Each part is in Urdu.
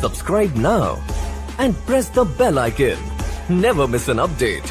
Subscribe now and press the bell icon. Never miss an update.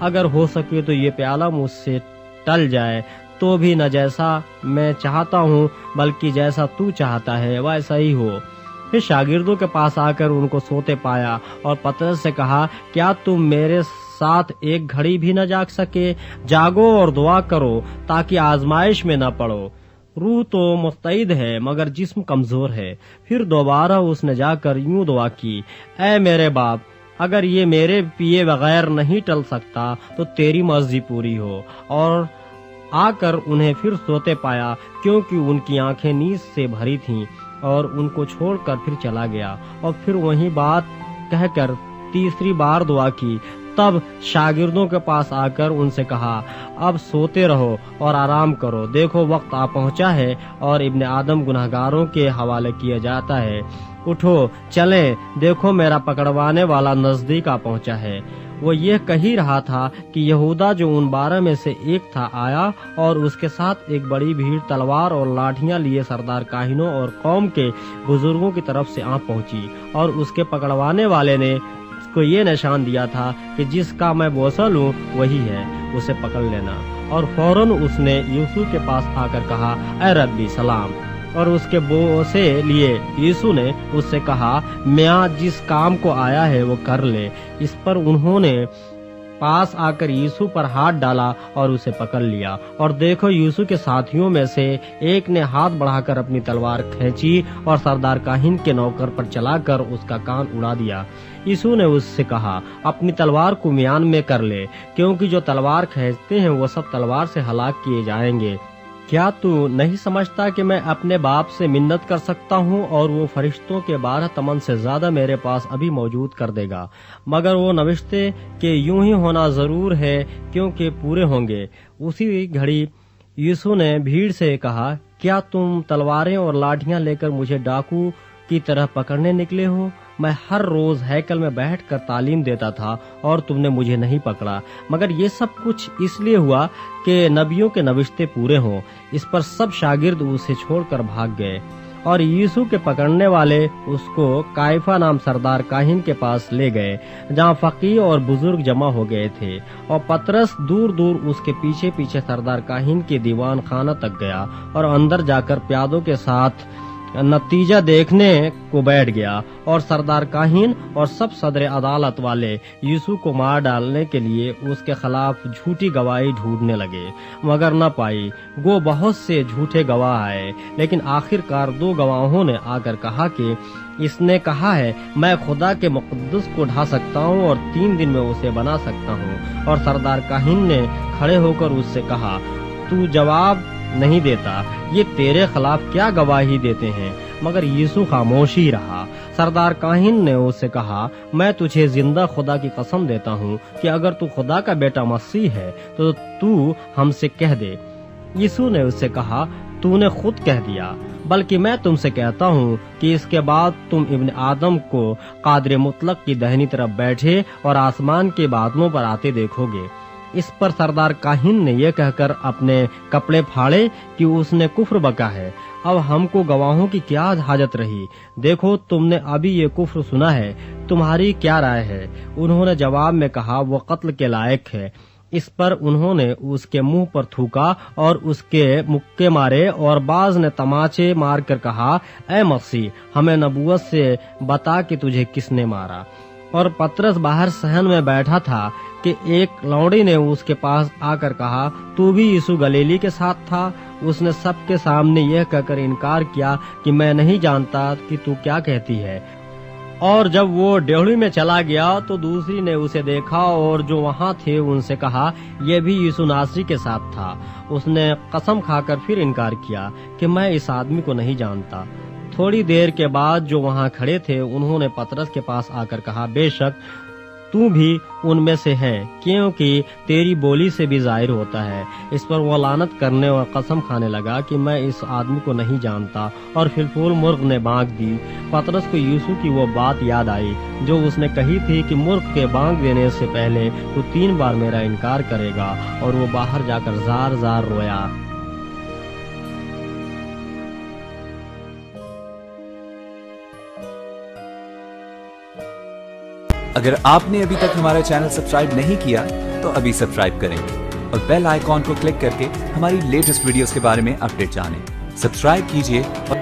اگر ہو سکے تو یہ پیالہ مجھ سے ٹل جائے تو بھی نہ جیسا میں چاہتا ہوں بلکہ جیسا تو چاہتا ہے ویسا ہی ہو۔ پھر شاگردوں کے پاس آ کر ان کو سوتے پایا اور پطرس سے کہا، کیا تم میرے ساتھ ایک گھڑی بھی نہ جاگ سکے؟ جاگو اور دعا کرو تاکہ آزمائش میں نہ پڑو۔ روح تو مستعد ہے مگر جسم کمزور ہے۔ پھر دوبارہ اس نے جا کر یوں دعا کی، اے میرے باپ، اگر یہ میرے پیے بغیر نہیں ٹل سکتا تو تیری مرضی پوری ہو۔ اور آ کر انہیں پھر سوتے پایا کیونکہ ان کی آنکھیں نیند سے بھری تھیں، اور ان کو چھوڑ کر پھر چلا گیا اور پھر وہی بات کہہ کر تیسری بار دعا کی۔ تب شاگردوں کے پاس آ کر ان سے کہا، اب سوتے رہو اور آرام کرو، دیکھو وقت آ پہنچا ہے اور ابن آدم گنہگاروں کے حوالے کیا جاتا ہے۔ اٹھو چلیں، دیکھو میرا پکڑوانے والا نزدیک آ پہنچا ہے۔ وہ یہ کہہ ہی رہا تھا کہ یہودا جو ان 12 میں سے ایک تھا آیا، اور اس کے ساتھ ایک بڑی بھیڑ تلوار اور لاٹھیاں لیے سردار کاہنوں اور قوم کے بزرگوں کی طرف سے آ پہنچی، اور اس کے پکڑوانے والے نے اس کو یہ نشان دیا تھا کہ جس کا میں بوسہ لوں وہی ہے، اسے پکڑ لینا۔ اور فوراً اس نے یوسف کے پاس آ کر کہا، اے ربی سلام، اور اس کے بوسے لیے۔ یسوع نے اس سے کہا، میاں جس کام کو آیا ہے وہ کر لے۔ اس پر انہوں نے پاس آ کر یسوع پر ہاتھ ڈالا اور اسے پکڑ لیا، اور دیکھو یسوع کے ساتھیوں میں سے ایک نے ہاتھ بڑھا کر اپنی تلوار کھینچی اور سردار کاہن کے نوکر پر چلا کر اس کا کان اڑا دیا۔ یسوع نے اس سے کہا، اپنی تلوار کو میان میں کر لے، کیونکہ جو تلوار کھینچتے ہیں وہ سب تلوار سے ہلاک کیے جائیں گے۔ کیا تو نہیں سمجھتا کہ میں اپنے باپ سے منت کر سکتا ہوں اور وہ فرشتوں کے 12 تمن سے زیادہ میرے پاس ابھی موجود کر دے گا؟ مگر وہ نوشتے کہ یوں ہی ہونا ضرور ہے کیونکہ پورے ہوں گے۔ اسی گھڑی یسوع نے بھیڑ سے کہا، کیا تم تلواریں اور لاٹھیاں لے کر مجھے ڈاکو کی طرح پکڑنے نکلے ہو؟ میں ہر روز ہیکل میں بیٹھ کر تعلیم دیتا تھا اور تم نے مجھے نہیں پکڑا، مگر یہ سب کچھ اس لیے ہوا کہ نبیوں کے نوشتے پورے ہوں۔ اس پر سب شاگرد اسے چھوڑ کر بھاگ گئے، اور یسوع کے پکڑنے والے اس کو کائفہ نام سردار کاہن کے پاس لے گئے، جہاں فقیہ اور بزرگ جمع ہو گئے تھے۔ اور پطرس دور دور اس کے پیچھے پیچھے سردار کاہن کے دیوان خانہ تک گیا اور اندر جا کر پیادوں کے ساتھ نتیجہ دیکھنے کو بیٹھ گیا، اور سردار کاہن اور سب صدر عدالت والے یسوع کو مار ڈالنے کے لیے اس کے خلاف جھوٹی گواہی ڈھونڈنے لگے، مگر نہ پائی۔ گو بہت سے جھوٹے گواہ آئے، لیکن آخر کار 2 گواہوں نے آ کر کہا کہ اس نے کہا ہے، میں خدا کے مقدس کو ڈھا سکتا ہوں اور 3 دن میں اسے بنا سکتا ہوں۔ اور سردار کاہن نے کھڑے ہو کر اس سے کہا، تو جواب نہیں دیتا، یہ تیرے خلاف کیا گواہی دیتے ہیں؟ مگر یسوع خاموش ہی رہا۔ سردار کاہن نے اس سے کہا، میں تجھے زندہ خدا کی قسم دیتا ہوں کہ اگر تو خدا کا بیٹا مسیح ہے تو ہم سے کہہ دے۔ یسوع نے اس سے کہا، تو نے خود کہہ دیا، بلکہ میں تم سے کہتا ہوں کہ اس کے بعد تم ابن آدم کو قادر مطلق کی دہنی طرف بیٹھے اور آسمان کے بادلوں پر آتے دیکھو گے۔ اس پر سردار کاہن نے یہ کہہ کر اپنے کپڑے پھاڑے کہ اس نے کفر بکا ہے، اب ہم کو گواہوں کی کیا حاجت رہی؟ دیکھو تم نے ابھی یہ کفر سنا ہے، تمہاری کیا رائے ہے؟ انہوں نے جواب میں کہا، وہ قتل کے لائق ہے۔ اس پر انہوں نے اس کے منہ پر تھوکا اور اس کے مکے مارے، اور بعض نے تماچے مار کر کہا، اے مسیح، ہمیں نبوت سے بتا کہ تجھے کس نے مارا۔ اور پطرس باہر صحن میں بیٹھا تھا کہ ایک لوڑی نے اس کے پاس آ کر کہا، تو بھی یسوع گلیلی کے ساتھ تھا؟ اس نے سب کے سامنے یہ کہہ کر انکار کیا کہ میں نہیں جانتا کہ تو کیا کہتی ہے۔ اور جب وہ ڈیوڑی میں چلا گیا تو دوسری نے اسے دیکھا اور جو وہاں تھے ان سے کہا، یہ بھی یسوع ناصری کے ساتھ تھا۔ اس نے قسم کھا کر پھر انکار کیا کہ میں اس آدمی کو نہیں جانتا۔ تھوڑی دیر کے بعد جو وہاں کھڑے تھے انہوں نے پطرس کے پاس آ کر کہا، بے شک تو بھی ان میں سے ہے، کیونکہ تیری بولی سے بھی ظاہر ہوتا ہے۔ اس پر وہ لعنت کرنے اور قسم کھانے لگا کہ میں اس آدمی کو نہیں جانتا، اور پھر پھول مرغ نے بانگ دی۔ پطرس کو یسوع کی وہ بات یاد آئی جو اس نے کہی تھی کہ مرغ کے بانگ دینے سے پہلے تو 3 بار میرا انکار کرے گا، اور وہ باہر جا کر زار زار رویا۔ اگر آپ نے ابھی تک ہمارا چینل سبسکرائب نہیں کیا تو ابھی سبسکرائب کریں اور بیل آئیکن کو کلک کر کے ہماری لیٹسٹ ویڈیوز کے بارے میں اپڈیٹ جانیں. سبسکرائب کیجئے اور